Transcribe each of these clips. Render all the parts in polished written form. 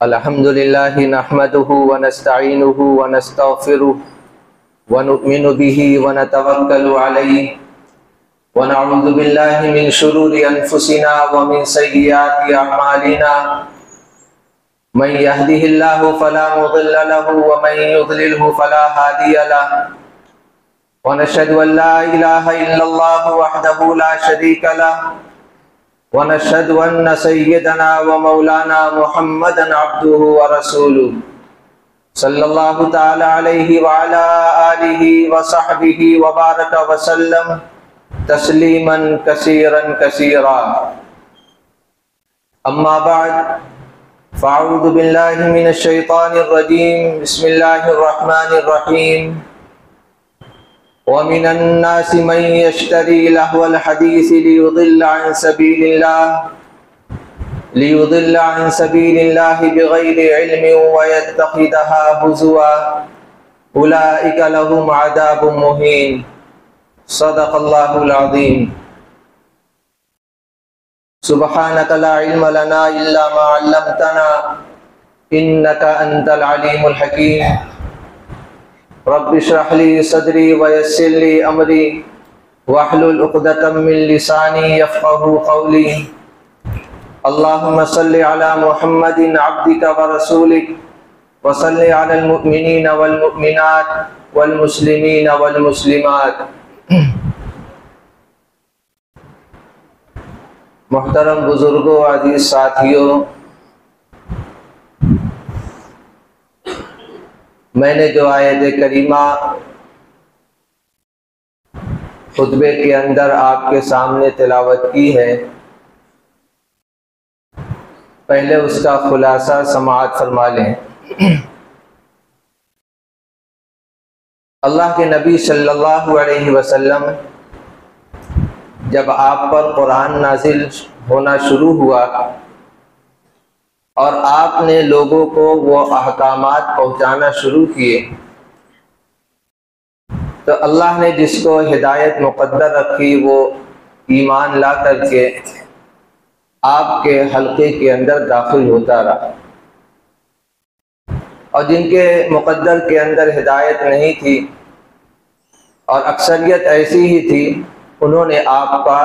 अल्हम्दुलिल्लाहि नहमदुहु व नस्तईनुहु व नस्तगफिरुहु व नु'मिनु बिही व नतवक्कलु अलैहि व नऊज़ु बिल्लाहि मिन शुरूरि अनफुसिना व मिन सय्यिआति अअमालिना मन यहदिहिल्लाहु फला मुदिल्ल लहु व मन युद्लिलहु फला हादिय लहु व नशहदु अन ला इलाहा इल्लल्लाहु वहदहु ला शरीका लहु व नशहदु अन्न सय्यदना व मौलाना मुहम्मदन अब्दुहु व रसूलुहु सल्लल्लाहु तआला अलैहि व अला आलिहि व सहबिहि व बारक व सल्लम तस्लीमन कसीरन कसीरा। अम्मा बाद फ़अऊज़ु बिल्लाहि मिनश शैतानिर रजीम। बिस्मिल्लाहिर रहमानिर रहीम। व मिनन नासि मन यश्तरी लहवल हदीस लियुदिल्ल अन सबीलिल्लाहि बिगैरि इल्मिन व यत्तखिदहा हुज़ुवा उलाइका लहुम अज़ाबुम मुहीन। सदक़ल्लाहुल अज़ीम। सुब्हानक ला इल्म लना इल्ला मा अल्लमतना इन्नका अंतल अलीमुल हकीम। रब्बि इश्रह ली सदरी व यस्सिर ली अमरी वहलुल उक़दतम मिन लिसानी यफ़क़हू क़ौली। अल्लाहुम्मा सल्लि अला मुहम्मदिन अब्दिका व रसूलिक व सल्लि अलल मुअमिनीन वल मुअमिनात वल मुस्लिमीन वल मुस्लिमात। मोहतरम बुजुर्गों, अजीज साथियों, मैंने जो आयत करीमा खुतबे के अंदर आपके सामने तिलावत की है, पहले उसका खुलासा समाअत फरमा लें। अल्लाह के नबी सल्लल्लाहु अलैहि वसल्लम जब आप पर कुरान नाजिल होना शुरू हुआ और आपने लोगों को वो अहकामात पहुँचाना शुरू किए, तो अल्लाह ने जिसको हिदायत मुक़द्दर रखी वो ईमान ला करके आपके हल्के के अंदर दाखिल होता रहा, और जिनके मुक़द्दर के अंदर हिदायत नहीं थी और अक्सरियत ऐसी ही थी, उन्होंने आपका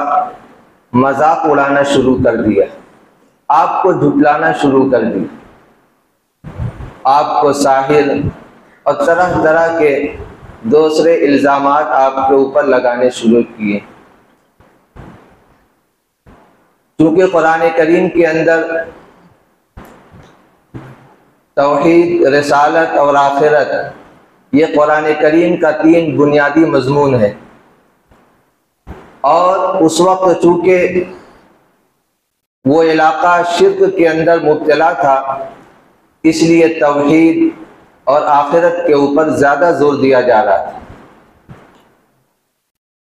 मजाक उड़ाना शुरू कर दिया, आपको झुटलाना शुरू कर दिया, आपको साहिर और तरह तरह के दूसरे इल्ज़ामात आपके ऊपर लगाने शुरू किए। क्योंकि कुरान करीम के अंदर तौहीद, रिसालत और आखिरत, ये कुरान करीम का 3 बुनियादी मज़मून है। और उस वक्त चूँकि वो इलाका शिर्क के अंदर मुब्तला था, इसलिए तौहीद और आखिरत के ऊपर ज़्यादा जोर दिया जा रहा था।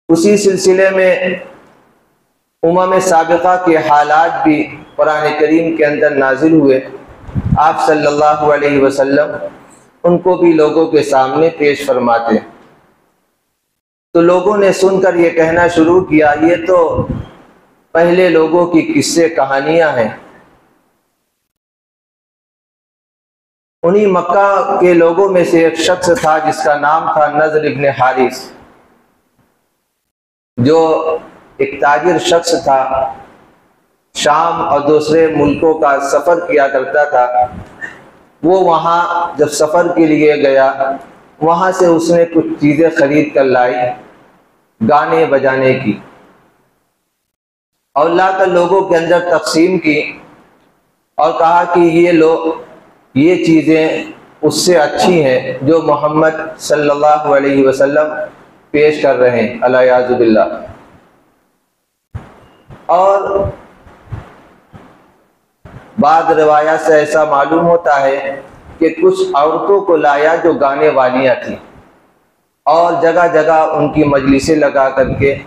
उसी सिलसिले में उम्म साबिक़ा के हालात भी कुरान करीम के अंदर नाजिल हुए। आप सल्लल्लाहु अलैहि वसल्लम उनको भी लोगों के सामने पेश फरमाते, तो लोगों ने सुनकर ये कहना शुरू किया, ये तो पहले लोगों की किस्से कहानियां हैं। उन्हीं मक्का के लोगों में से एक शख्स था जिसका नाम था नज़र इब्न हारिस, जो एक ताजिर शख्स था, शाम और दूसरे मुल्कों का सफ़र किया करता था। वो वहाँ जब सफ़र के लिए गया, वहाँ से उसने कुछ चीज़ें खरीद कर लाई गाने बजाने की, और लाकर लोगों के अंदर तकसीम की और कहा कि ये चीज़ें उससे अच्छी हैं जो मोहम्मद सल्लल्लाहु अलैहि वसल्लम पेश कर रहे हैं, अल-याज़ु बिल्लाह। और बाद रिवायत से ऐसा मालूम होता है कि कुछ औरतों को लाया जो गाने वालियाँ थीं, और जगह जगह उनकी मजलिसें लगा करके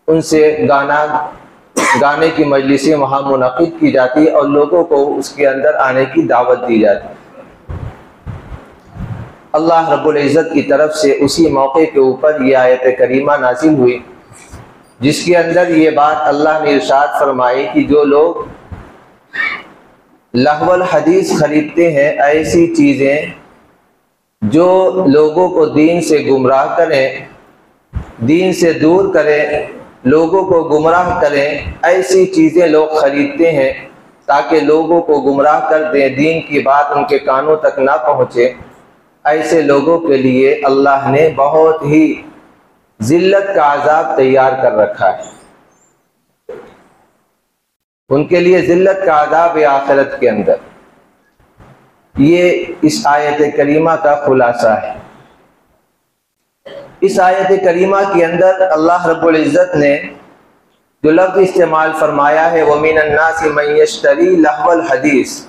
उनसे गाने की मजलिसें वहाँ मुनक़िद की जाती और लोगों को उसके अंदर आने की दावत दी जाती। अल्लाह रब्बुल इज़्ज़त की तरफ से उसी मौके के ऊपर ये आयत करीमा नाज़िल हुई, जिसके अंदर ये बात अल्लाह ने इरशाद फरमाई कि जो लोग लहवल हदीस खरीदते हैं, ऐसी चीज़ें जो लोगों को दीन से गुमराह करें, दीन से दूर करें, लोगों को गुमराह करें, ऐसी चीज़ें लोग खरीदते हैं ताकि लोगों को गुमराह कर दें, दीन की बात उनके कानों तक ना पहुँचे। ऐसे लोगों के लिए अल्लाह ने बहुत ही जिल्लत का अजाब तैयार कर रखा है। उनके लिए जिल्लत का अजाब है आखिरत के अंदर। ये इस आयत करीमा का खुलासा है। इस आयत करीमा के अंदर अल्लाह रब्बुल इज़्ज़त ने जो लफ्ज़ इस्तेमाल फरमाया है, वो मिनन नासी मन यश्तरी लहवल हदीस,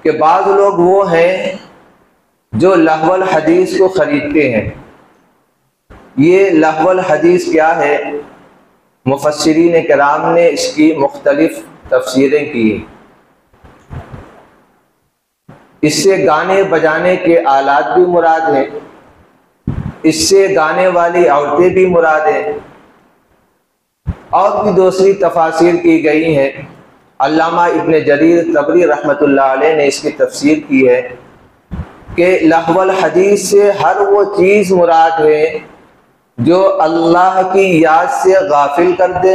के बाद लोग वो हैं जो लहवल हदीस को ख़रीदते हैं। ये लहवल हदीस क्या है? मुफस्सिरीन किराम ने इसकी मुख्तलिफ तफसीरें की। इससे गाने बजाने के आलात भी मुराद हैं, इससे गाने वाली औरतें भी मुराद हैं, और भी दूसरी तफासिर की गई हैं। अल्लामा इब्न जरीर तबरी रहमतुल्लाह अलैह ने इसकी तफसीर की है कि लहवल हदीस से हर वो चीज़ मुराद है जो अल्लाह की याद से गाफिल कर दे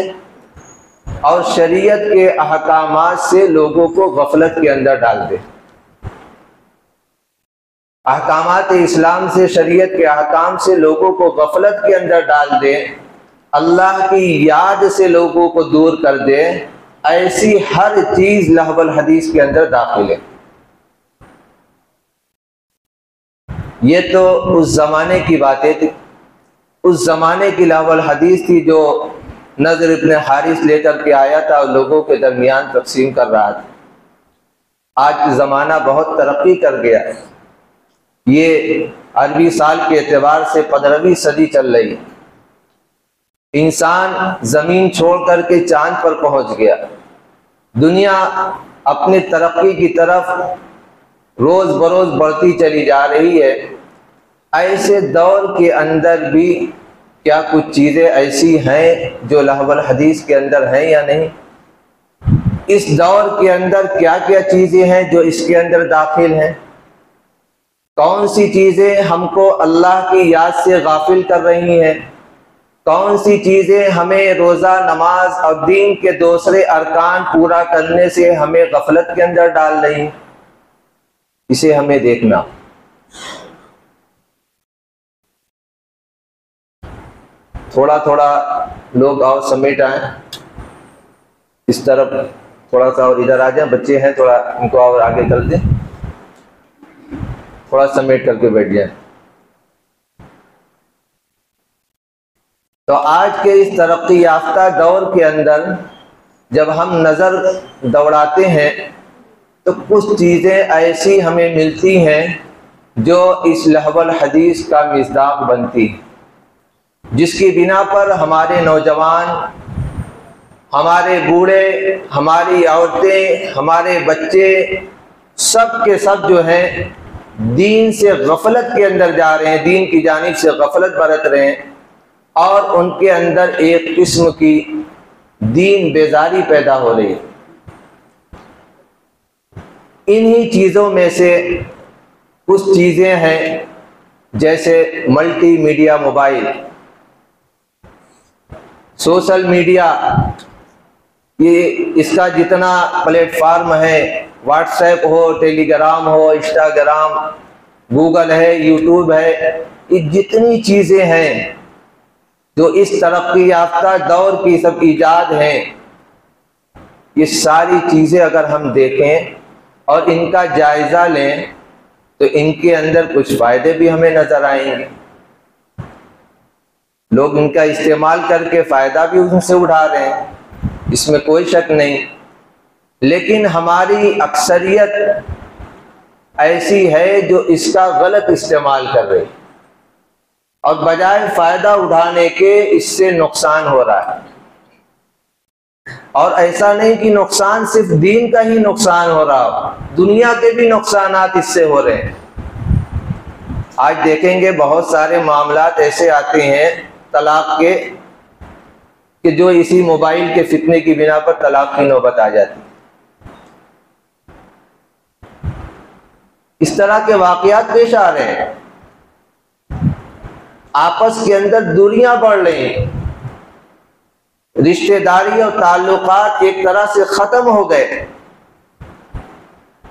और शरीयत के अहकामात से लोगों को गफलत के अंदर डाल दे। अहकामात इस्लाम से, शरीयत के अहकाम से लोगों को गफलत के अंदर डाल दे, अल्लाह की याद से लोगों को दूर कर दे, ऐसी हर चीज लहवल हदीस के अंदर दाखिल है। ये तो उस जमाने की बातें थी, उस जमाने की लहवल हदीस थी जो नज़र इब्न हारिस लेकर के आया था और लोगों के दरमियान तकसीम कर रहा था। आज ज़माना बहुत तरक्की कर गया है। ये अरबी साल के एतबार से 15वीं सदी चल रही है। इंसान ज़मीन छोड़ करके चांद पर पहुंच गया। दुनिया अपनी तरक्की की तरफ रोज़ बरोज़ बढ़ती चली जा रही है। ऐसे दौर के अंदर भी क्या कुछ चीज़ें ऐसी हैं जो लहवल हदीस के अंदर हैं या नहीं? इस दौर के अंदर क्या क्या चीज़ें हैं जो इसके अंदर दाखिल हैं? कौन सी चीज़ें हमको अल्लाह की याद से गाफिल कर रही हैं? कौन सी चीज़ें हमें रोज़ा, नमाज और दीन के दूसरे अरकान पूरा करने से हमें गफलत के अंदर डाल रही हैं? इसे हमें देखना। थोड़ा थोड़ा लोग और समेट आए इस तरफ, थोड़ा सा और इधर आ जाए। बच्चे हैं, थोड़ा इनको और आगे कर दें, थोड़ा समेट करके बैठ जाए। तो आज के इस तरक्की याफ्ता दौर के अंदर जब हम नज़र दौड़ाते हैं तो कुछ चीज़ें ऐसी हमें मिलती हैं जो इस लहवल हदीस का मिज़दाक बनती है, जिसकी बिना पर हमारे नौजवान, हमारे बूढ़े, हमारी औरतें, हमारे बच्चे सब के सब जो हैं दीन से गफलत के अंदर जा रहे हैं, दीन की जानिब से गफलत बरत रहे हैं और उनके अंदर एक किस्म की दीन बेजारी पैदा हो रही है। इन्हीं चीज़ों में से कुछ चीज़ें हैं जैसे मल्टीमीडिया मोबाइल, सोशल मीडिया, ये इसका जितना प्लेटफार्म है, व्हाट्सएप हो, टेलीग्राम हो, इंस्टाग्राम, गूगल है, यूट्यूब है, ये जितनी चीज़ें हैं जो इस तरक्की याफ्ता दौर की सब ईजाद हैं, ये सारी चीज़ें अगर हम देखें और इनका जायज़ा लें तो इनके अंदर कुछ फ़ायदे भी हमें नज़र आएंगे। लोग इनका इस्तेमाल करके फ़ायदा भी उनसे उठा रहे हैं, इसमें कोई शक नहीं। लेकिन हमारी अक्सरियत ऐसी है जो इसका गलत इस्तेमाल कर रही है और बजाय फ़ायदा उठाने के इससे नुकसान हो रहा है। और ऐसा नहीं कि नुकसान सिर्फ दीन का ही नुकसान हो रहा हो, दुनिया के भी नुकसानात इससे हो रहे हैं। आज देखेंगे बहुत सारे मामलात ऐसे आते हैं तलाक के कि जो इसी मोबाइल के फितने की बिना पर तलाक की नौबत आ जाती है। इस तरह के वाकयात पेश आ रहे हैं। आपस के अंदर दूरियां बढ़ रही हैं, रिश्तेदारी और ताल्लुकात एक तरह से खत्म हो गए।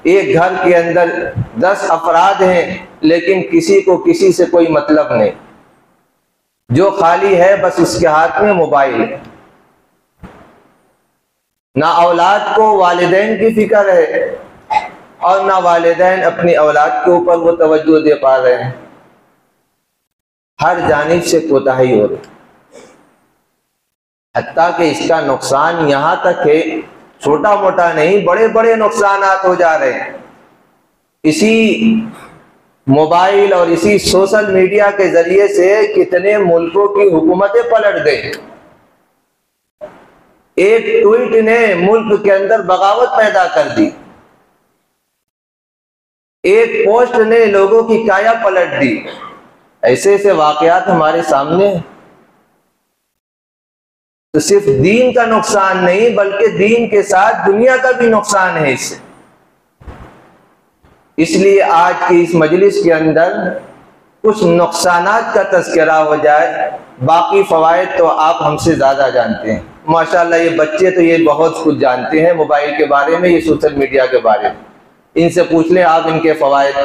एक घर के अंदर 10 अफराद हैं, लेकिन किसी को किसी से कोई मतलब नहीं। जो खाली है बस उसके हाथ में मोबाइल है। ना औलाद को वालिदैन की फिक्र है और ना वालिदैन अपनी औलाद के ऊपर वो तवज्जो दे पा रहे हैं। हर जानिब से कोताही हो रही, हत्ता कि इसका नुकसान यहां तक है, छोटा मोटा नहीं, बड़े बड़े नुकसानात हो जा रहे हैं। इसी मोबाइल और इसी सोशल मीडिया के जरिए से कितने मुल्कों की हुकूमतें पलट गई। एक ट्वीट ने मुल्क के अंदर बगावत पैदा कर दी, एक पोस्ट ने लोगों की काया पलट दी। ऐसे ऐसे वाकयात हमारे सामने हैं। तो सिर्फ दीन का नुकसान नहीं, बल्कि दीन के साथ दुनिया का भी नुकसान है इससे। इसलिए आज की इस मजलिस के अंदर कुछ नुकसानात का तज़किरा हो जाए, बाकी फवायद तो आप हमसे ज़्यादा जानते हैं। माशाल्लाह ये बच्चे तो ये बहुत कुछ जानते हैं मोबाइल के बारे में, ये सोशल मीडिया के बारे में। इनसे पूछ लें आप इनके फवायद।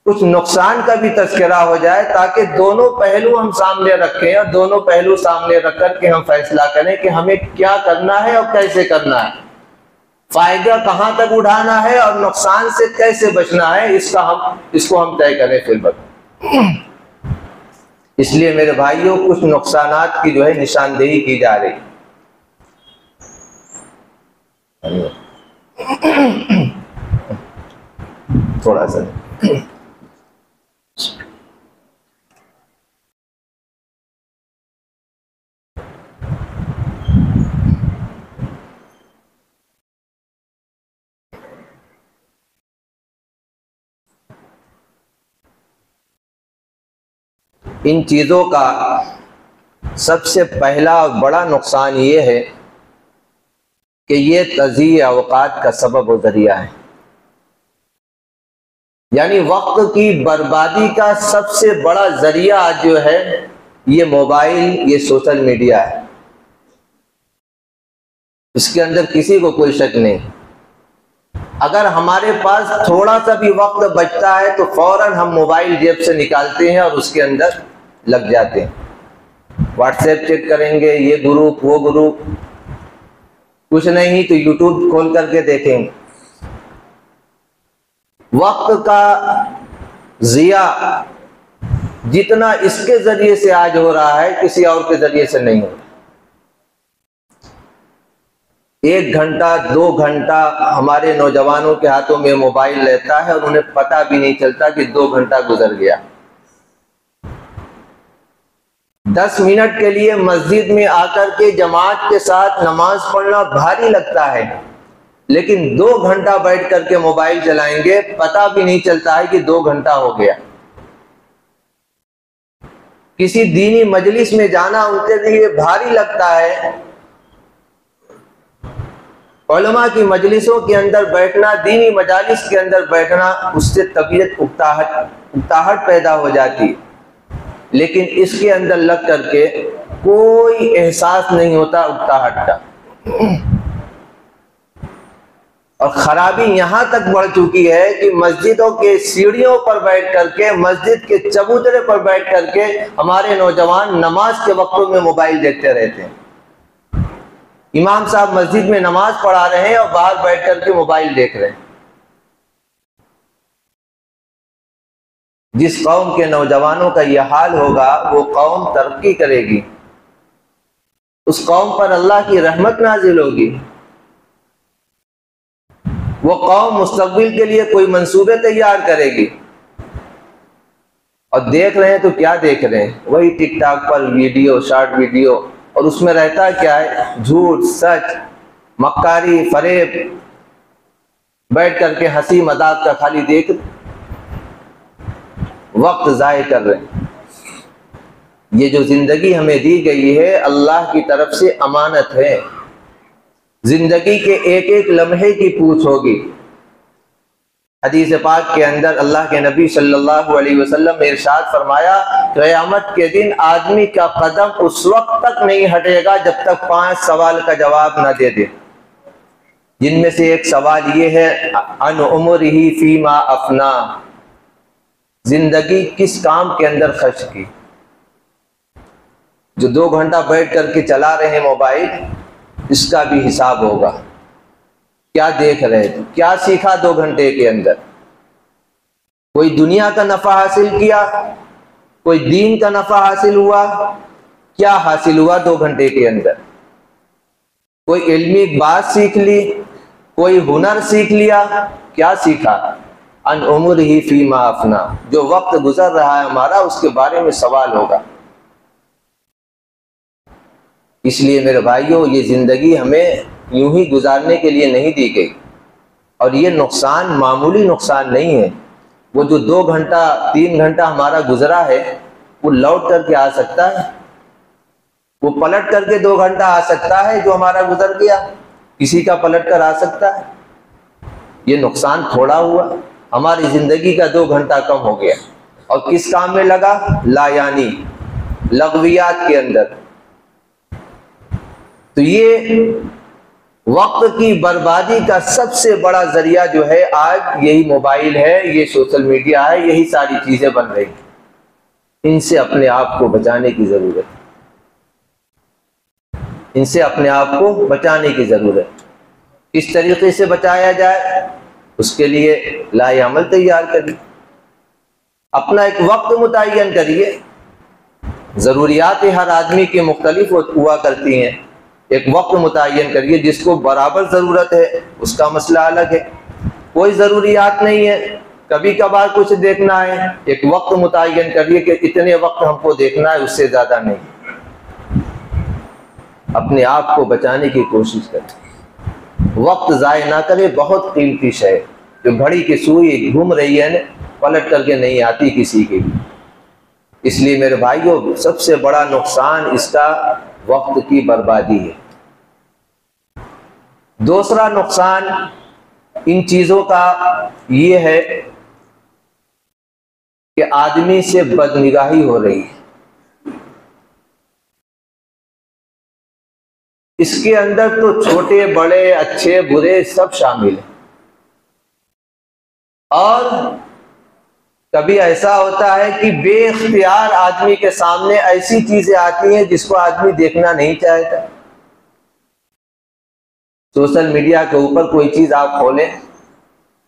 कुछ नुकसान का भी तज़किरा हो जाए ताकि दोनों पहलू हम सामने रखें और दोनों पहलू सामने रख कर के हम फैसला करें कि हमें क्या करना है और कैसे करना है, फायदा कहां तक उठाना है और नुकसान से कैसे बचना है, इसको हम तय करें फिर बस। इसलिए मेरे भाइयों कुछ नुकसानात की जो है निशानदेही की जा रही। थोड़ा सा इन चीज़ों का सबसे पहला और बड़ा नुकसान ये है कि ये तज़ीय औक़ात का सबब और ज़रिया है। यानी वक्त की बर्बादी का सबसे बड़ा ज़रिया आज जो है ये मोबाइल, ये सोशल मीडिया है। इसके अंदर किसी को कोई शक नहीं। अगर हमारे पास थोड़ा सा भी वक्त बचता है तो फौरन हम मोबाइल जेब से निकालते हैं और उसके अंदर लग जाते हैं। व्हाट्सएप चेक करेंगे, ये ग्रुप वो ग्रुप, कुछ नहीं तो यूट्यूब खोल करके देखेंगे। वक्त का जिया जितना इसके जरिए से आज हो रहा है किसी और के जरिए से नहीं हो रहा। 1 घंटा 2 घंटा हमारे नौजवानों के हाथों में मोबाइल रहता है और उन्हें पता भी नहीं चलता कि 2 घंटा गुजर गया। 10 मिनट के लिए मस्जिद में आकर के जमात के साथ नमाज पढ़ना भारी लगता है, लेकिन 2 घंटा बैठ करके मोबाइल चलाएंगे, पता भी नहीं चलता है कि 2 घंटा हो गया। किसी दीनी मजलिस में जाना उनके लिए भारी लगता है। उलमा की मजलिसों के अंदर बैठना, दीनी मजालिस के अंदर बैठना, उससे तबीयत उकताहट पैदा हो जाती है, लेकिन इसके अंदर लग करके कोई एहसास नहीं होता उकताहट का। और खराबी यहां तक बढ़ चुकी है कि मस्जिदों के सीढ़ियों पर बैठ करके, मस्जिद के चबूतरे पर बैठ करके हमारे नौजवान नमाज के वक्तों में मोबाइल देखते रहते हैं। इमाम साहब मस्जिद में नमाज पढ़ा रहे हैं और बाहर बैठ करके मोबाइल देख रहे हैं। जिस कौम के नौजवानों का यह हाल होगा वो कौम तरक्की करेगी, उस कौम पर अल्लाह की रहमत नाजिल होगी। वो कौम मुस्तकबिल के लिए कोई मंसूबे तैयार करेगी। और देख रहे हैं तो क्या देख रहे हैं, वही टिकटॉक पर वीडियो, शॉर्ट वीडियो, और उसमें रहता क्या है, झूठ सच, मक्कारी फरेब, बैठ करके हंसी मजाक का खाली देख वक्त जाया कर रहे हैं। ये जो जिंदगी हमें दी गई है अल्लाह की तरफ से अमानत है। जिंदगी के एक एक लम्हे की पूछ होगी। हदीस पाक के अंदर अल्लाह के नबी सल्लल्लाहु अलैहि वसल्लम ने इरशाद फरमाया, क़यामत के दिन आदमी का कदम उस वक्त तक नहीं हटेगा जब तक 5 सवाल का जवाब न दे दे। जिनमें से एक सवाल ये है, अन उम्रिही फीमा अफना, जिंदगी किस काम के अंदर खर्च की। जो 2 घंटा बैठ करके चला रहे हैं मोबाइल, इसका भी हिसाब होगा। क्या देख रहे थे, क्या सीखा 2 घंटे के अंदर। कोई दुनिया का नफा हासिल किया, कोई दीन का नफा हासिल हुआ, क्या हासिल हुआ 2 घंटे के अंदर। कोई इल्मी बात सीख ली, कोई हुनर सीख लिया, क्या सीखा। अन उम्रिही फीमा अफना, जो वक्त गुजर रहा है हमारा उसके बारे में सवाल होगा। इसलिए मेरे भाइयों, ये जिंदगी हमें यूं ही गुजारने के लिए नहीं दी गई, और ये नुकसान मामूली नुकसान नहीं है। वो जो 2 घंटा 3 घंटा हमारा गुजरा है, वो लौट करके आ सकता है, वो पलट करके 2 घंटा आ सकता है जो हमारा गुजर गया, किसी का पलट कर आ सकता है। ये नुकसान थोड़ा हुआ, हमारी जिंदगी का 2 घंटा कम हो गया। और किस काम में लगा, लायानी लग़वियात के अंदर। तो ये वक्त की बर्बादी का सबसे बड़ा जरिया जो है आज यही मोबाइल है, ये सोशल मीडिया है, यही सारी चीजें बन रही हैं। इनसे अपने आप को बचाने की जरूरत है, इनसे अपने आप को बचाने की जरूरत है। किस तरीके से बचाया जाए, उसके लिए लाए अमल तैयार करिए, अपना एक वक्त मुतय्यन करिए। जरूरियात हर आदमी की मुख्तलिफ हुआ करती हैं, एक वक्त मुतय्यन करिए। जिसको बराबर ज़रूरत है उसका मसला अलग है। कोई ज़रूरियात नहीं है, कभी कभार कुछ देखना है, एक वक्त मुतय्यन करिए कि इतने वक्त हमको देखना है, उससे ज़्यादा नहीं। अपने आप को बचाने की कोशिश करें, वक्त ज़ाय ना करें। बहुत कीमती शय, जो घड़ी की सुई घूम रही है न, पलट करके नहीं आती किसी के भी। इसलिए मेरे भाइयों, सबसे बड़ा नुकसान इसका वक्त की बर्बादी है। दूसरा नुकसान इन चीजों का ये है कि आदमी से बदनिगाही हो रही है। इसके अंदर तो छोटे बड़े अच्छे बुरे सब शामिल हैं। और कभी ऐसा होता है कि बेइख्तियार आदमी के सामने ऐसी चीजें आती हैं जिसको आदमी देखना नहीं चाहता। सोशल मीडिया के ऊपर कोई चीज आप खोलें,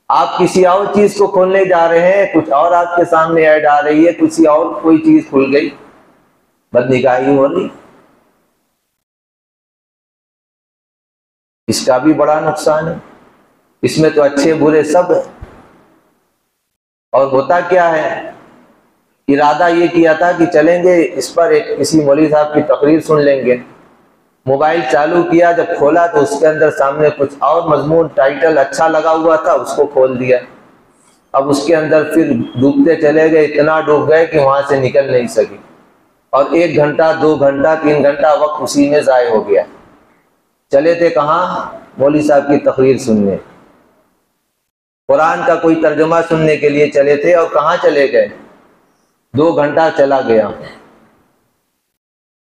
आप किसी और चीज को खोलने जा रहे हैं, कुछ और आपके सामने ऐड आ रही है, किसी और कोई चीज खुल गई, बदनिगाही हो रही। इसका भी बड़ा नुकसान है। इसमें तो अच्छे बुरे सब है। और होता क्या है, इरादा ये किया था कि चलेंगे इस पर एक किसी मौलवी साहब की तकरीर सुन लेंगे। मोबाइल चालू किया, जब खोला तो उसके अंदर सामने कुछ और मजमून टाइटल अच्छा लगा हुआ था, उसको खोल दिया। अब उसके अंदर फिर डूबते चले गए, इतना डूब गए कि वहां से निकल नहीं सके। और 1 घंटा 2 घंटा 3 घंटा वक्त उसी में ज़ाय हो गया। चले थे कहाँ, मौलवी साहब की तकरीर सुनने, कुरान का कोई तर्जुमा सुनने के लिए चले थे, और कहाँ चले गए, 2 घंटा चला गया।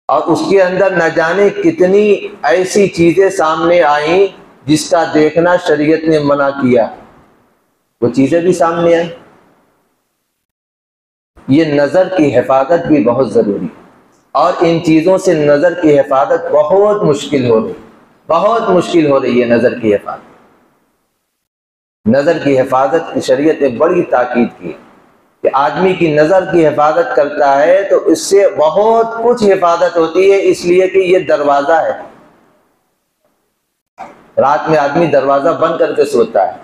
और उसके अंदर न जाने कितनी ऐसी चीजें सामने आई जिसका देखना शरीयत ने मना किया, वो चीजें भी सामने आई। ये नजर की हिफाजत भी बहुत जरूरी, और इन चीजों से नजर की हिफाजत बहुत मुश्किल हो रही, बहुत मुश्किल हो रही है नजर की हिफाजत। नजर की हिफाजत की शरीयत ने बड़ी ताकीद की कि आदमी की नजर की हिफाजत करता है तो इससे बहुत कुछ हिफाजत होती है, इसलिए कि ये दरवाजा है। रात में आदमी दरवाजा बंद करके सोता है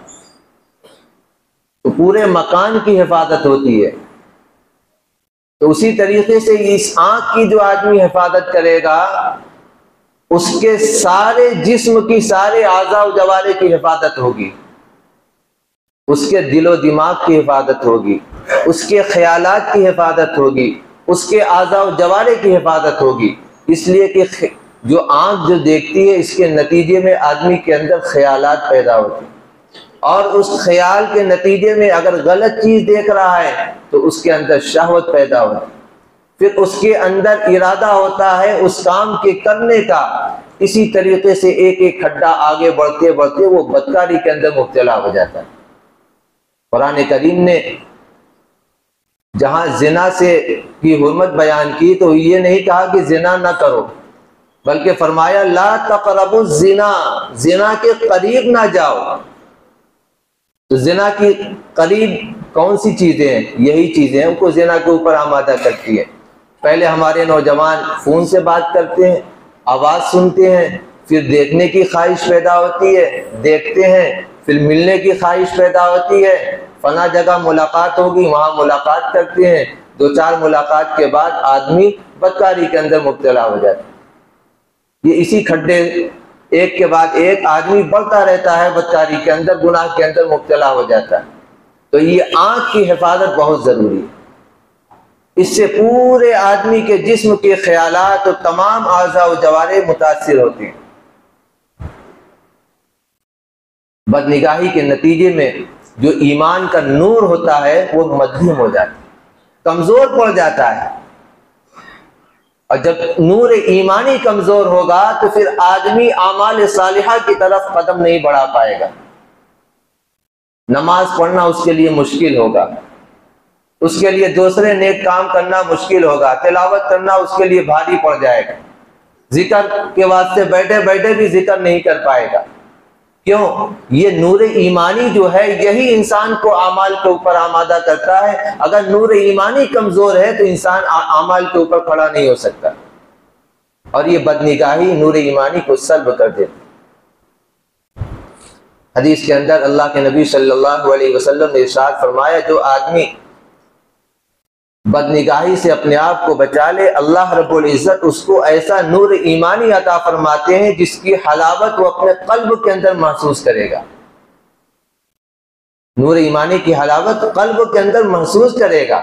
तो पूरे मकान की हिफाजत होती है। तो उसी तरीके से इस आंख की जो आदमी हिफाजत करेगा, उसके सारे जिस्म की, सारे आज़ा व जवारे की हिफाजत होगी, उसके दिलो दिमाग की हिफाजत होगी, उसके ख्यालात की हिफाजत होगी, उसके आज़ा व जवारे की हिफाजत होगी। इसलिए कि जो आंख जो देखती है, इसके नतीजे में आदमी के अंदर ख्यालात पैदा होते हैं। और उस ख्याल के नतीजे में अगर गलत चीज देख रहा है तो उसके अंदर शहवत पैदा होती, फिर उसके अंदर इरादा होता है उस काम के करने का। इसी तरीके से एक एक खड्डा आगे बढ़ते बढ़ते वो बदकारी के अंदर मुब्तला हो जाता है। कुरान करीम ने जहां जिना से की हुर्मत बयान की तो ये नहीं कहा कि जिना ना करो, बल्कि फरमाया ला तक़रबु जिना, जिना के करीब ना जाओ। तो जिना की करीब कौन सी चीजें हैं? यही चीजें हैं उनको जिना के ऊपर आमादा करती है। पहले हमारे नौजवान फोन से बात करते हैं, आवाज सुनते हैं, फिर देखने की ख्वाहिश पैदा होती है, देखते हैं, फिर मिलने की ख्वाहिश पैदा होती है, फला जगह मुलाकात होगी वहां मुलाकात करते हैं, 2-4 मुलाकात के बाद आदमी बदकारी के अंदर मुब्तला हो जाता है। ये इसी खड्डे एक के बाद एक आदमी बढ़ता रहता है, बदकारी के अंदर, गुनाह के अंदर मुब्तला हो जाता है। तो ये आंख की हिफाजत बहुत जरूरी है। इससे पूरे आदमी के जिस्म के ख्यालात और तमाम आज़ा व जवारे मुतासिर होते हैं। बदनिगाही के नतीजे में जो ईमान का नूर होता है वो मध्यम हो जाता है, कमजोर पड़ जाता है। और जब नूर ईमानी कमजोर होगा तो फिर आदमी आमाल सालिहा की तरफ कदम नहीं बढ़ा पाएगा। नमाज पढ़ना उसके लिए मुश्किल होगा, उसके लिए दूसरे नेक काम करना मुश्किल होगा, तिलावत करना उसके लिए भारी पड़ जाएगा, जिक्र के वास्ते बैठे बैठे भी जिक्र नहीं कर पाएगा। क्यों? ये नूर ईमानी जो है यही इंसान को आमाल के ऊपर आमादा करता है। अगर नूर ईमानी कमजोर है तो इंसान आमाल के ऊपर खड़ा नहीं हो सकता, और ये बदनिगाही नूर ईमानी को सल्ब कर देती। हदीस के अंदर अल्लाह के नबी सल्लल्लाहु अलैहि वसल्लम ने इरशाद फरमाया, जो आदमी बदनिगाही से अपने आप को बचा ले, अल्लाह रब्बुल इज्जत उसको ऐसा नूर ईमानी अता फरमाते हैं जिसकी हलावत वो अपने कल्ब के अंदर महसूस करेगा। नूर ईमानी की हलावत कल्ब के अंदर महसूस करेगा।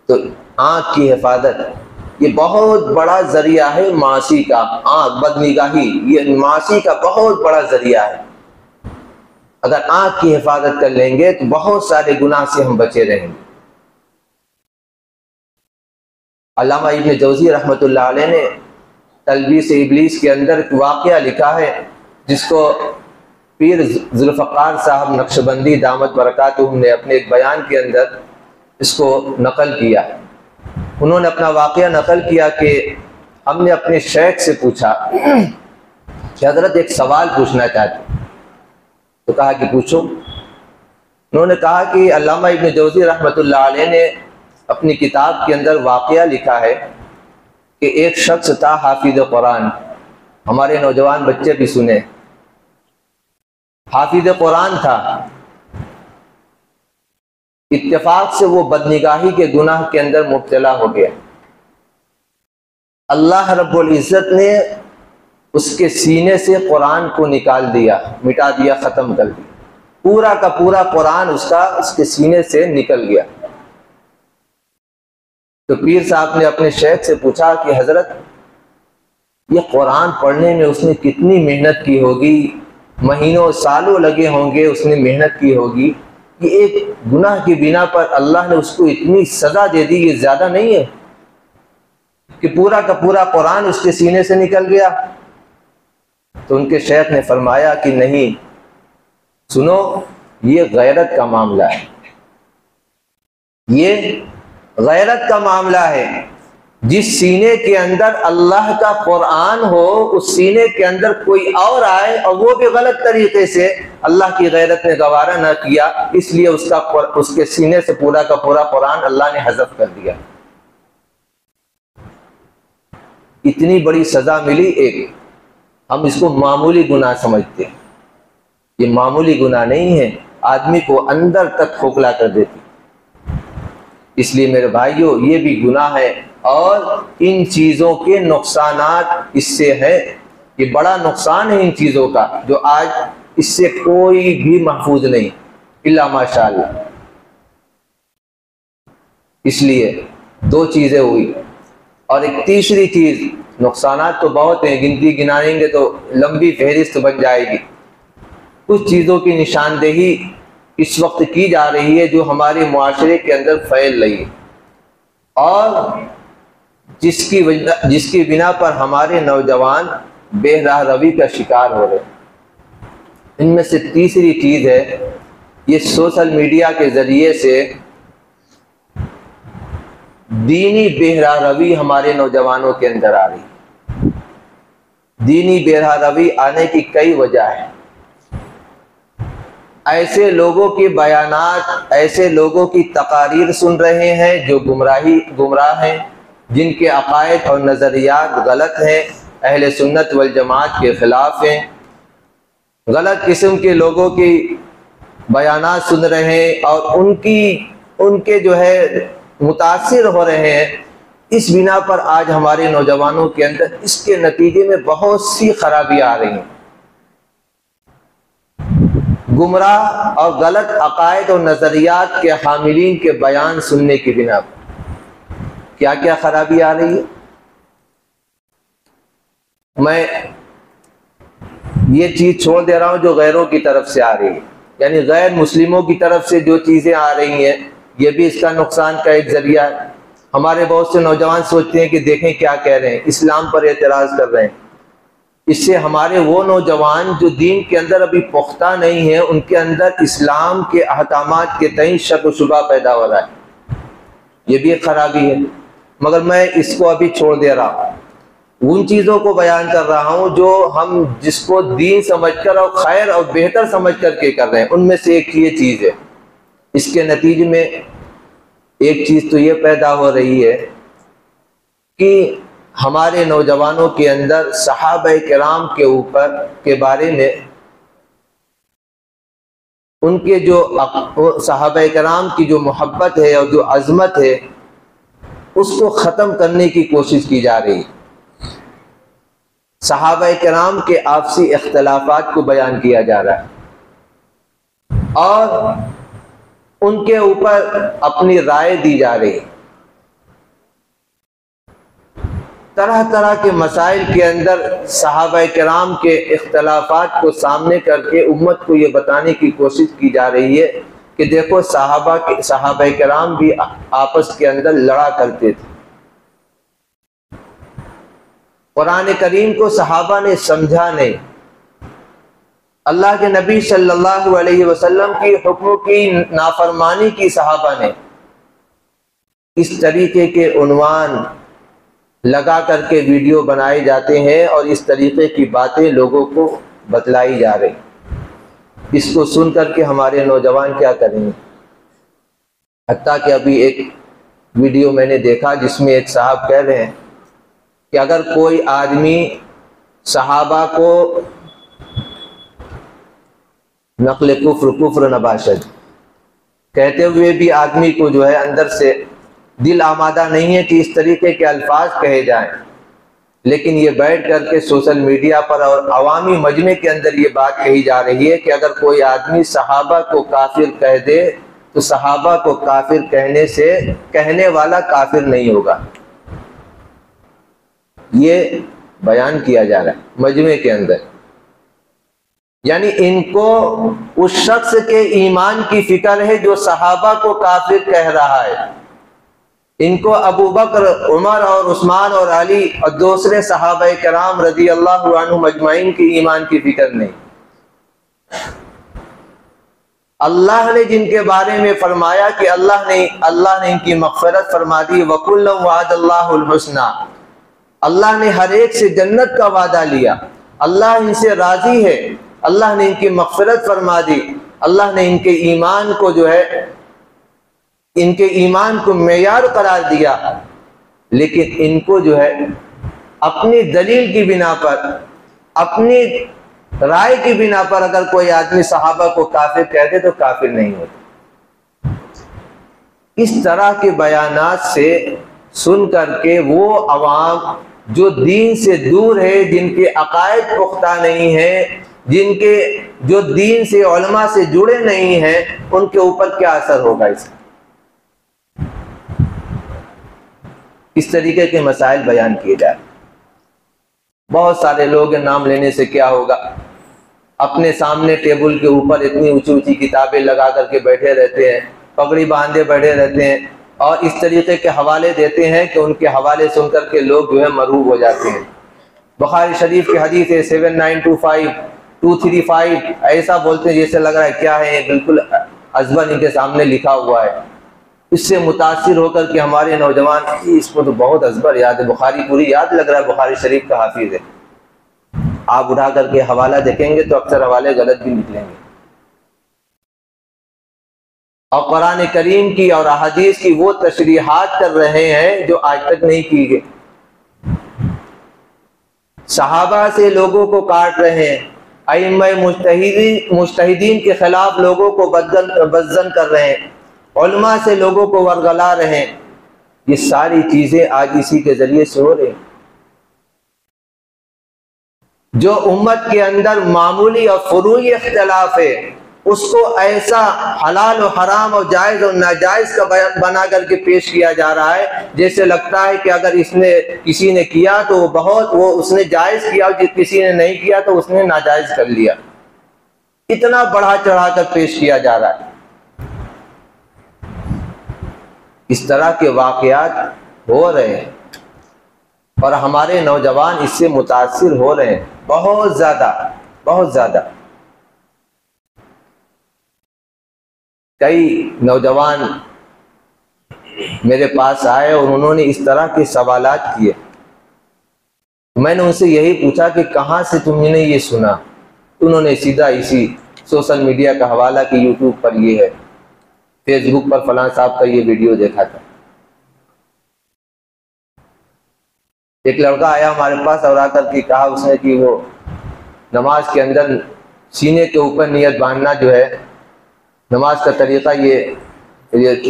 तो आंख की हिफाजत ये बहुत बड़ा जरिया है मासी का। आंख, बदनिगाही ये मासी का बहुत बड़ा जरिया है। अगर आंख की हिफाजत कर लेंगे तो बहुत सारे गुनाह से हम बचे रहेंगे। अल्लामा इब्न जौज़ी रहमतुल्लाह अलैह ने तलबीस इब्लीस के अंदर एक वाक़या लिखा है, जिसको पीर ज़ुल्फ़कार साहब नक्शबंदी दामत बरकातुहुम ने अपने एक बयान के अंदर इसको नकल किया। उन्होंने अपना वाक़या नकल किया कि हमने अपने शेख से पूछा कि हज़रत एक सवाल पूछना चाहते। तो कहा कि पूछो। उन्होंने कहा कि अल्लामा इब्न जौज़ी रहमतुल्लाह अलैह ने अपनी किताब के अंदर वाक़या लिखा है कि एक शख्स था हाफिज़ कुरान। हमारे नौजवान बच्चे भी सुने, हाफिज़ कुरान था। इत्तेफाक से वो बदनिगाही के गुनाह के अंदर मुब्तला हो गया। अल्लाह रब्बुल इज़्ज़त ने उसके सीने से कुरान को निकाल दिया, मिटा दिया, खत्म कर दिया। पूरा का पूरा कुरान उसके सीने से निकल गया। तो पीर साहब ने अपने शेख से पूछा कि हजरत, ये कुरान पढ़ने में उसने कितनी मेहनत की होगी, महीनों सालों लगे होंगे, उसने मेहनत की होगी, कि एक गुनाह की बिना पर अल्लाह ने उसको इतनी सजा दे दी, ये ज्यादा नहीं है कि पूरा का पूरा कुरान उसके सीने से निकल गया? तो उनके शेख ने फरमाया कि नहीं, सुनो, ये गैरत का मामला है, ये गैरत का मामला है। जिस सीने के अंदर अल्लाह का कुरान हो, उस सीने के अंदर कोई और आए और वो भी गलत तरीके से, अल्लाह की गैरत ने गवारा न किया, इसलिए उसके सीने से पूरा का पूरा कुरान अल्लाह ने हज़फ कर दिया। इतनी बड़ी सजा मिली एक। हम इसको मामूली गुनाह समझते हैं, ये मामूली गुनाह नहीं है, आदमी को अंदर तक खोखला कर देती। इसलिए मेरे भाइयों, ये भी गुनाह है और इन चीज़ों के नुकसानात इससे है। ये बड़ा नुकसान है इन चीज़ों का, जो आज इससे कोई भी महफूज नहीं, इल्ला माशाअल्लाह। इसलिए 2 चीज़ें हुई। और एक तीसरी चीज़, नुकसानात तो बहुत हैं, गिनती गिनाएंगे तो लंबी फहरिस्त बन जाएगी। कुछ चीज़ों की निशानदेही इस वक्त की जा रही है जो हमारे मुआशरे के अंदर फैल रही है और जिसकी बिना पर हमारे नौजवान बेराह रवी का शिकार हो रहे हैं। इनमें से तीसरी चीज़ है, ये सोशल मीडिया के ज़रिए से दीनी बेराह रवी हमारे नौजवानों के अंदर आ रही है। दीनी बेराह रवी आने की कई वजह है। ऐसे लोगों के बयानात, ऐसे लोगों की तकारीर सुन रहे हैं जो गुमराह हैं, जिनके अकायद और नज़रियात गलत हैं, अहले सुन्नत वल जमात के ख़िलाफ़ हैं। गलत किस्म के लोगों की बयानात सुन रहे हैं और उनके जो है मुतासिर हो रहे हैं। इस बिना पर आज हमारे नौजवानों के अंदर इसके नतीजे में बहुत सी खराबी आ रही हैं। गुमराह और गलत अकायद और नज़रियात के हामिलीन के बयान सुनने की बिना पर क्या क्या खराबी आ रही है। मैं ये चीज़ छोड़ दे रहा हूँ जो गैरों की तरफ से आ रही है, यानी गैर मुस्लिमों की तरफ से जो चीज़ें आ रही हैं, ये भी इसका नुकसान का एक जरिया है। हमारे बहुत से नौजवान सोचते हैं कि देखें क्या कह रहे हैं, इस्लाम पर एतराज़ कर रहे हैं। इससे हमारे वो नौजवान जो दीन के अंदर अभी पुख्ता नहीं है, उनके अंदर इस्लाम के अहकामात के तई शक व शुबा पैदा हो रहा है। ये भी एक खराबी है, मगर मैं इसको अभी छोड़ दे रहा हूँ। उन चीज़ों को बयान कर रहा हूँ जो हम जिसको दीन समझकर और खैर और बेहतर समझ कर के कर रहे हैं। उनमें से एक ये चीज़ है। इसके नतीजे में एक चीज़ तो ये पैदा हो रही है कि हमारे नौजवानों के अंदर सहाबा किराम के ऊपर के बारे में, उनके जो सहाबा किराम की जो मोहब्बत है और जो अज़मत है, उसको ख़त्म करने की कोशिश की जा रही है। सहाबा किराम के आपसी इख्तलाफात को बयान किया जा रहा है और उनके ऊपर अपनी राय दी जा रही है। तरह तरह के मसाइल के अंदर सहाबा किराम के इख्तलाफात को सामने करके उम्मत को ये बताने की कोशिश की जा रही है कि देखो सहाबा किराम भी आपस के अंदर लड़ा करते थे। कुरान करीम को सहाबा ने समझा नहीं, अल्लाह के नबी सल्लल्लाहु अलैहि वसल्लम की हुक्म की नाफरमानी की सहाबा ने। इस तरीके के उन्वान लगा करके वीडियो बनाए जाते हैं और इस तरीके की बातें लोगों को बतलाई जा रही। इसको सुन करके हमारे नौजवान क्या करेंगे। हत्ता कि अभी एक वीडियो मैंने देखा जिसमें एक साहब कह रहे हैं कि अगर कोई आदमी सहाबा को नक़्ल कुफ्र नबाशद कहते हुए भी आदमी को जो है अंदर से दिल आमादा नहीं है कि इस तरीके के अल्फाज कहे जाएं, लेकिन ये बैठ करके सोशल मीडिया पर और अवामी मजमे के अंदर ये बात कही जा रही है कि अगर कोई आदमी सहाबा को काफिर कह दे तो सहाबा को काफिर कहने से कहने वाला काफिर नहीं होगा। ये बयान किया जा रहा है मजमे के अंदर। यानी इनको उस शख्स के ईमान की फिक्र है जो सहाबा को काफिर कह रहा है। इनको अबू बकर, उमर और उस्मान और अली और दूसरे सहाबा किराम रज़ी अल्लाहु अन्हुम अजमाइन की ईमान की फिक्र नहीं। अल्लाह ने जिनके बारे में फरमाया कि अल्लाह ने इनकी मग़फ़िरत फरमा दी, वकुल्लुम वअदल्लाहुल हुस्ना, अल्लाह ने हर एक से जन्नत का वादा लिया, अल्लाह इनसे राजी है, अल्लाह ने इनकी मग़फ़िरत फरमा दी, अल्लाह ने इनके ईमान को जो है इनके ईमान को मेयार करार दिया। लेकिन इनको जो है अपनी दलील की बिना पर, अपनी राय की बिना पर अगर कोई आदमी सहाबा को काफिर कह दे तो काफिर नहीं होता। इस तरह के बयानात से सुन करके वो अवाम जो दीन से दूर है, जिनके अकायद पुख्ता नहीं है, जो दीन से उलमा से जुड़े नहीं हैं, उनके ऊपर क्या असर होगा। इस तरीके के मसाइल बयान किए जाए। बहुत सारे लोग नाम लेने से क्या होगा, अपने सामने टेबल के ऊपर इतनी ऊंची ऊंची किताबें लगा करके बैठे रहते हैं, पगड़ी बांधे बैठे रहते हैं और इस तरीके के हवाले देते हैं कि उनके हवाले सुनकर के लोग जो है मरहूब हो जाते हैं। बुखारी शरीफ की हदीस है 7925-235, ऐसा बोलते हैं जैसे लग रहा है क्या है, बिल्कुल अजबन इनके सामने लिखा हुआ है। इससे मुतासिर होकर के हमारे नौजवान, इसको तो बहुत अजबर याद है, बुखारी पूरी याद लग रहा है, बुखारी शरीफ का हाफिज है। आप उठा करके हवाला देखेंगे तो अक्सर हवाले गलत भी निकलेंगे। और कुरान करीम की और अहादीस की वो तशरीहात कर रहे हैं जो आज तक नहीं की गई। सहाबा से लोगों को काट रहे हैं, अइम्मा मुज्तहिदीन के खिलाफ लोगों को बदजन कर रहे हैं, उलमा से लोगों को वरगला रहे हैं। ये सारी चीजें आज इसी के जरिए से हो रही। जो उम्मत के अंदर मामूली और फुरूई इख्तिलाफ है उसको ऐसा हलाल और हराम और जायज और नाजायज का बना करके पेश किया जा रहा है, जैसे लगता है कि अगर इसने किसी ने किया तो वो उसने जायज किया और किसी ने नहीं किया तो उसने नाजायज कर लिया। इतना बढ़ा चढ़ा कर पेश किया जा रहा है। इस तरह के वाकयात हो रहे हैं और हमारे नौजवान इससे मुतासिर हो रहे हैं, बहुत ज्यादा, बहुत ज्यादा। कई नौजवान मेरे पास आए और उन्होंने इस तरह के सवालात किए। मैंने उनसे यही पूछा कि कहाँ से तुमने ये सुना। उन्होंने सीधा इसी सोशल मीडिया का हवाला कि यूट्यूब पर ये है, फेसबुक पर फलां साहब का ये वीडियो देखा था। एक लड़का आया हमारे पास और आकर के कहा उसने कि वो नमाज के अंदर सीने के ऊपर नियत बांधना जो है, नमाज का तरीका ये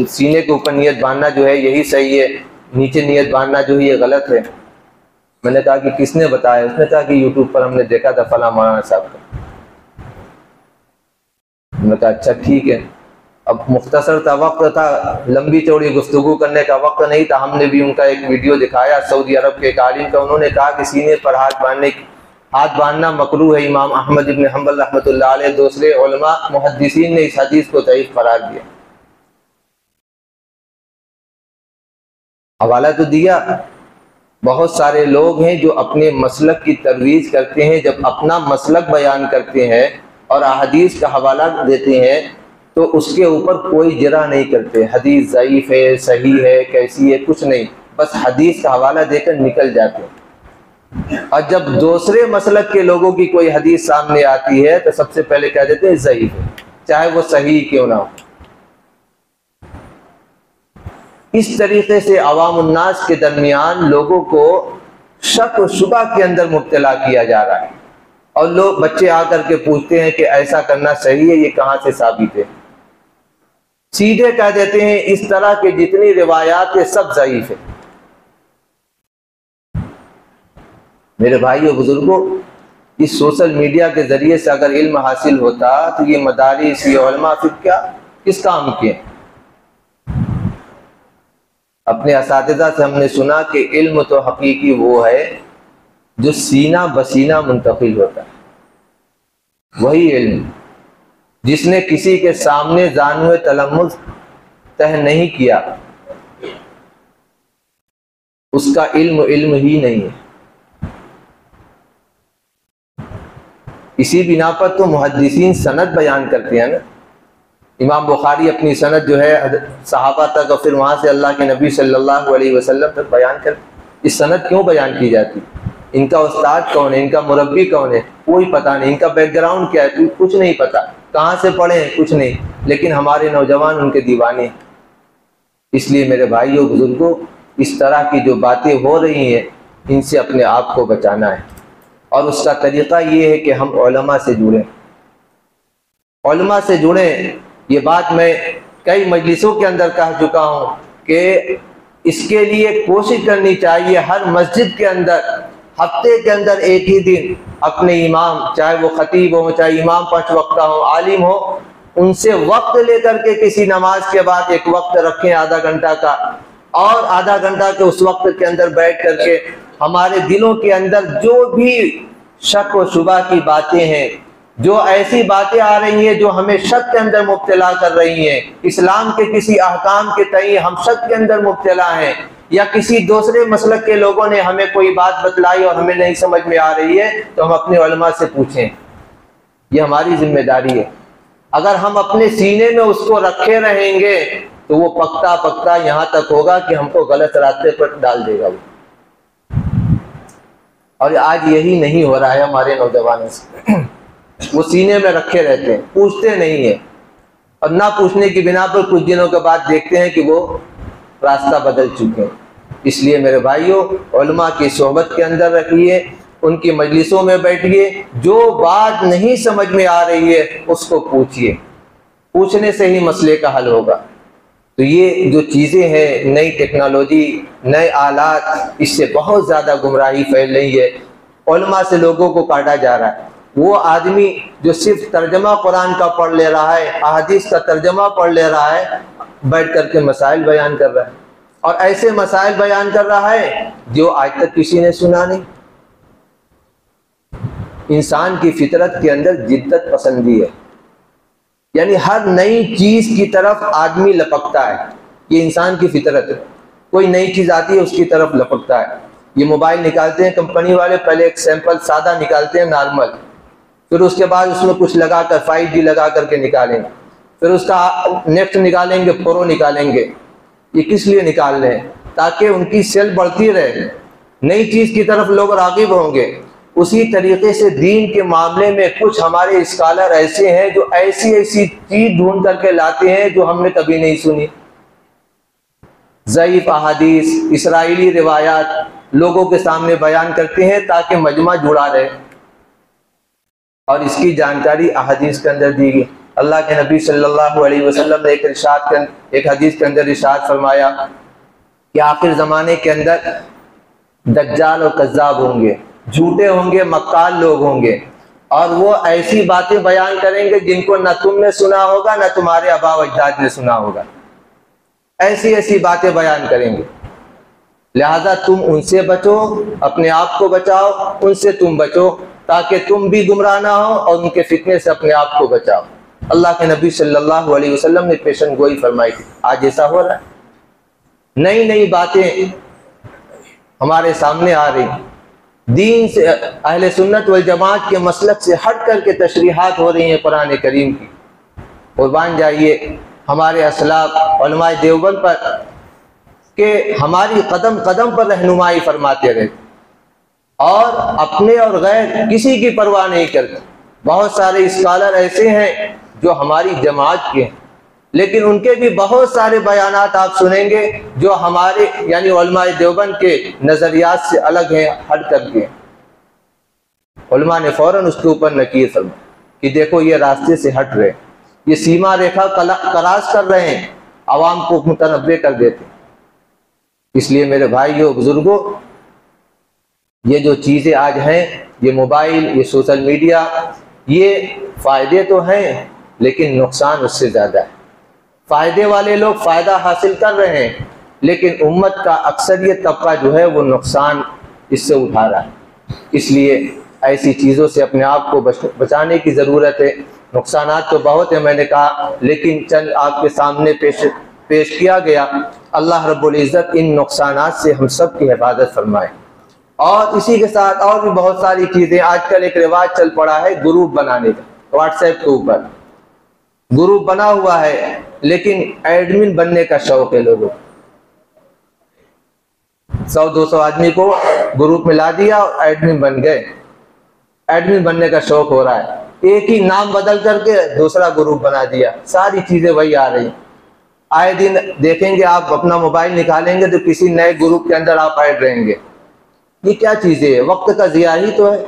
सीने के ऊपर नियत बांधना जो है यही सही है, नीचे नियत बांधना जो है ये गलत है। मैंने कहा कि किसने बताया? उसने कहा कि यूट्यूब पर हमने देखा था फला मौलाना साहब का। मैंने कहा अच्छा ठीक है। अब मुख्तसर था, वक्त था, लंबी चौड़ी गुफ्तगू करने का वक्त नहीं था। हमने भी उनका एक वीडियो दिखाया सऊदी अरब के एक आलिम का। उन्होंने कहा कि सीने पर हाथ बांधना मकरूह है। इमाम अहमद इब्न हंबल रहमतुल्लाह अलैह दूसरे उलमा मुहद्दिसीन ने इस हदीस को दईफ करार दिया। हवाला तो दिया। बहुत सारे लोग हैं जो अपने मसलक की तरवीज करते हैं, जब अपना मसलक बयान करते हैं और अहदीस का हवाला देते हैं तो उसके ऊपर कोई जरा नहीं करते। हदीस ज़ईफ है, सही है, कैसी है, कुछ नहीं, बस हदीस का हवाला देकर निकल जाते हैं। और जब दूसरे मसलक के लोगों की कोई हदीस सामने आती है तो सबसे पहले कह देते हैं ज़ईफ है, चाहे वो सही क्यों ना हो। इस तरीके से अवामुन्नास के दरमियान लोगों को शक और शुबा के अंदर मुब्तला किया जा रहा है। और लोग बच्चे आकर के पूछते हैं कि ऐसा करना सही है, ये कहाँ से साबित है? सीधे कह देते हैं इस तरह के जितनी रिवायात है सब ज़ईफ है। मेरे भाई और बुजुर्गों, इस सोशल मीडिया के जरिए से अगर इल्म हासिल होता तो ये मदारिस, ये उलमा फिर क्या किस काम के? अपने असातिज़ा से हमने सुना कि इल्म तो हकीकी वो है जो सीना बसीना मुंतकिल होता है। वही इल्म जिसने किसी के सामने जानवे तलम्मुज़ तह नहीं किया, उसका इल्म इल्म ही नहीं है। इसी बिना पर तो मुहद्दिसीन सनद बयान करते हैं ना। इमाम बुखारी अपनी सनद जो है सहाबा तक और फिर वहाँ से अल्लाह के नबी सल्लल्लाहु अलैहि वसल्लम तक बयान कर। इस सनद क्यों बयान की जाती? इनका उस्ताद कौन है, इनका मुरब्बी कौन है, कोई पता नहीं। इनका बैकग्राउंड क्या है, कुछ नहीं पता। कहाँ से पढ़े हैं, कुछ नहीं। लेकिन हमारे नौजवान उनके दीवाने हैं। इसलिए मेरे भाइयों बुजुर्गों, इस तरह की जो बातें हो रही हैं इनसे अपने आप को बचाना है। और उसका तरीक़ा ये है कि हम उलमा से जुड़ें, उलमा से जुड़ें। ये बात मैं कई मजलिसों के अंदर कह चुका हूँ कि इसके लिए कोशिश करनी चाहिए हर मस्जिद के अंदर हफ्ते के अंदर एक ही दिन अपने इमाम, चाहे वो खतीब हो, चाहे इमाम 5 वक्ता हो, आलिम हो, उनसे वक्त लेकर के किसी नमाज के बाद एक वक्त रखें आधा घंटा का, और आधा घंटा के उस वक्त के अंदर बैठ करके हमारे दिलों के अंदर जो भी शक व शुबा की बातें हैं, जो ऐसी बातें आ रही हैं जो हमें शक के अंदर मुब्तला कर रही हैं, इस्लाम के किसी अहकाम के तई हम शक के अंदर मुब्तला हैं, या किसी दूसरे मसलक के लोगों ने हमें कोई बात बतलाई और हमें नहीं समझ में आ रही है, तो हम अपने उलमा से पूछें। ये हमारी जिम्मेदारी है। अगर हम अपने सीने में उसको रखे रहेंगे तो वो पकता पकता यहाँ तक होगा कि हमको गलत रास्ते पर डाल देगा वो। और आज यही नहीं हो रहा है हमारे नौजवानों से। वो सीने में रखे रहते हैं, पूछते नहीं है, और ना पूछने की बिना पर कुछ दिनों के बाद देखते हैं कि वो रास्ता बदल चुके हैं। इसलिए मेरे भाइयों, उलमा की सोहबत के अंदर रखिए, उनकी मजलिसों में बैठिए, जो बात नहीं समझ में आ रही है उसको पूछिए, पूछने से ही मसले का हल होगा। तो ये जो चीज़ें हैं, नई टेक्नोलॉजी, नए आलात, इससे बहुत ज़्यादा गुमराही फैल रही है। उलमा से लोगों को काटा जा रहा है। वो आदमी जो सिर्फ तर्जमा कुरान का पढ़ ले रहा है, अहादीस का तर्जमा पढ़ ले रहा है, बैठ करके मसाइल बयान कर रहा है, और ऐसे मसाइल बयान कर रहा है जो आज तक किसी ने सुना नहीं। इंसान की फितरत के अंदर जिद्दत पसंदी है, यानी हर नई चीज की तरफ आदमी लपकता है। ये इंसान की फितरत है। कोई नई चीज आती है उसकी तरफ लपकता है। ये मोबाइल निकालते हैं कंपनी वाले, पहले एक सैंपल सादा निकालते हैं नॉर्मल, फिर उसके बाद उसमें कुछ लगाकर 5G लगा करके निकालेंगे, फिर उसका नेक्स्ट निकालेंगे, प्रो निकालेंगे। ये किस लिए निकाल रहे हैं? ताकि उनकी सेल बढ़ती रहे, नई चीज की तरफ लोग राग़िब होंगे। उसी तरीके से दीन के मामले में कुछ हमारे स्कॉलर ऐसे हैं जो ऐसी ऐसी चीज ढूंढ करके लाते हैं जो हमने कभी नहीं सुनी। ज़ईफ अहादीस, इसराइली रिवायात लोगों के सामने बयान करते हैं ताकि मजमा जुड़ा रहे, और इसकी जानकारी अहादीस के अंदर दी गई। अल्लाह के नबी सल्लल्लाहु अलैहि वसल्लम ने एक हदीस के अंदर इरशाद फरमाया कि आखिर ज़माने के अंदर दज्जाल और कज़्ज़ाब होंगे, झूठे होंगे, मक्कार लोग होंगे, और वो ऐसी बातें बयान करेंगे जिनको न तुमने सुना होगा न तुम्हारे आबा व अजदाद ने सुना होगा। ऐसी ऐसी बातें बयान करेंगे। लिहाजा तुम उनसे बचो, अपने आप को बचाओ, उनसे तुम बचो, ताकि तुम भी गुमराह ना हो और उनके फितने से अपने आप को बचाओ। अल्लाह के नबी सल्लल्लाहु अलैहि वसल्लम ने पेशन गोई फरमाई थी। आज ऐसा हो रहा है, नई नई बातें हमारे सामने आ रही, दीन से, अहले सुन्नत वल जमात के मसलक से हट करके तशरीहात हो रही हैं कुरान करीम की। कुर्बान जाइए हमारे असलाफ उलमाए देवबंद पर कि हमारी कदम कदम पर रहनुमाई फरमाते रहे और अपने और गैर किसी की परवाह नहीं करते। बहुत सारे स्कॉलर ऐसे हैं जो हमारी जमात के हैं, लेकिन उनके भी बहुत सारे बयानात आप सुनेंगे जो हमारे यानी उलमाए देवबंद के नजरियात से अलग हैं, हट करके। उलमा ने फौरन उसके ऊपर नकीर फरमाया कि देखो ये रास्ते से हट रहे, ये सीमा रेखा क्रॉस कर रहे हैं, आवाम को मुतनब्बे कर देते। इसलिए मेरे भाइयों बुजुर्गों, ये जो चीज़ें आज हैं, ये मोबाइल, ये सोशल मीडिया, ये फ़ायदे तो हैं लेकिन नुकसान उससे ज़्यादा है। फ़ायदे वाले लोग फ़ायदा हासिल कर रहे हैं, लेकिन उम्मत का अक्सरियत तबका जो है वो नुकसान इससे उठा रहा है। इसलिए ऐसी चीज़ों से अपने आप को बचाने की ज़रूरत है। नुकसानात तो बहुत है मैंने कहा, लेकिन चंद आपके सामने पेश किया गया। अल्लाह रब्बुल इज़्ज़त इन नुकसानात से हम सब की हिफाजत फरमाए। और इसी के साथ और भी बहुत सारी चीज़ें, आजकल एक रिवाज चल पड़ा है ग्रुप बनाने का। व्हाट्सएप के ऊपर ग्रुप बना हुआ है, लेकिन एडमिन बनने का शौक है लोगों को। 100-200 आदमी को ग्रुप में ला दिया और एडमिन बन गए। एडमिन बनने का शौक हो रहा है, एक ही नाम बदल करके दूसरा ग्रुप बना दिया। सारी चीजें वही आ रही। आए दिन देखेंगे आप, अपना मोबाइल निकालेंगे तो किसी नए ग्रुप के अंदर आप ऐड रहेंगे। ये क्या चीजें है? वक्त का जिया ही तो है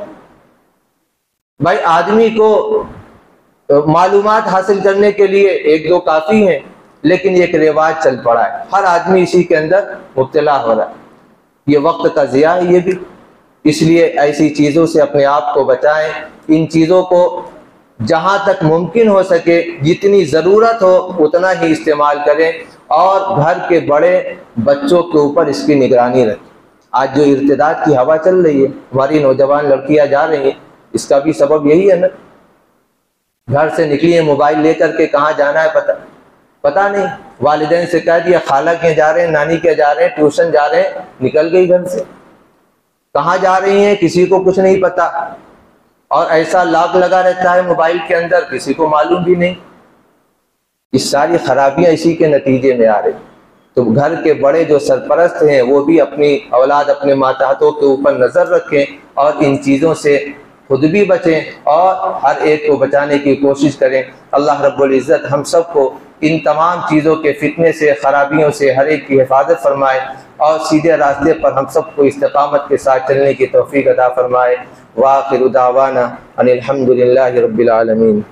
भाई। आदमी को मालूमात हासिल करने के लिए एक दो काफी हैं, लेकिन एक रिवाज चल पड़ा है, हर आदमी इसी के अंदर मुब्तला हो रहा है। ये वक्त का जिया है ये भी। इसलिए ऐसी चीज़ों से अपने आप को बचाएं। इन चीज़ों को जहाँ तक मुमकिन हो सके, जितनी ज़रूरत हो उतना ही इस्तेमाल करें, और घर के बड़े बच्चों के ऊपर इसकी निगरानी रखें। आज जो इर्तिदाद की हवा चल रही है, हमारी नौजवान लड़कियाँ जा रही हैं, इसका भी सबब यही है ना। घर से निकली है मोबाइल लेकर के, कहाँ जाना है पता नहीं। वालिदैन से कह दिया खाला के जा रहे हैं, नानी के जा रहे हैं, ट्यूशन जा रहे हैं, निकल गई घर से। कहाँ जा रही हैं किसी को कुछ नहीं पता, और ऐसा लॉक लगा रहता है मोबाइल के अंदर, किसी को मालूम भी नहीं। इस सारी खराबियां इसी के नतीजे में आ रही। तो घर के बड़े जो सरपरस्त हैं वो भी अपनी औलाद, अपने माताहतों के ऊपर नज़र रखें और इन चीज़ों से खुद भी बचें और हर एक को बचाने की कोशिश करें। अल्लाह रब्बुल इज़्ज़त हम सबको इन तमाम चीज़ों के फितने से, खराबियों से हर एक की हिफाजत फरमाए और सीधे रास्ते पर हम सबको इस्तिकामत के साथ चलने की तौफीक अता फरमाए। व आखिरु दावाना अनिल हम्दुलिल्लाहि रब्बिल आलमीन।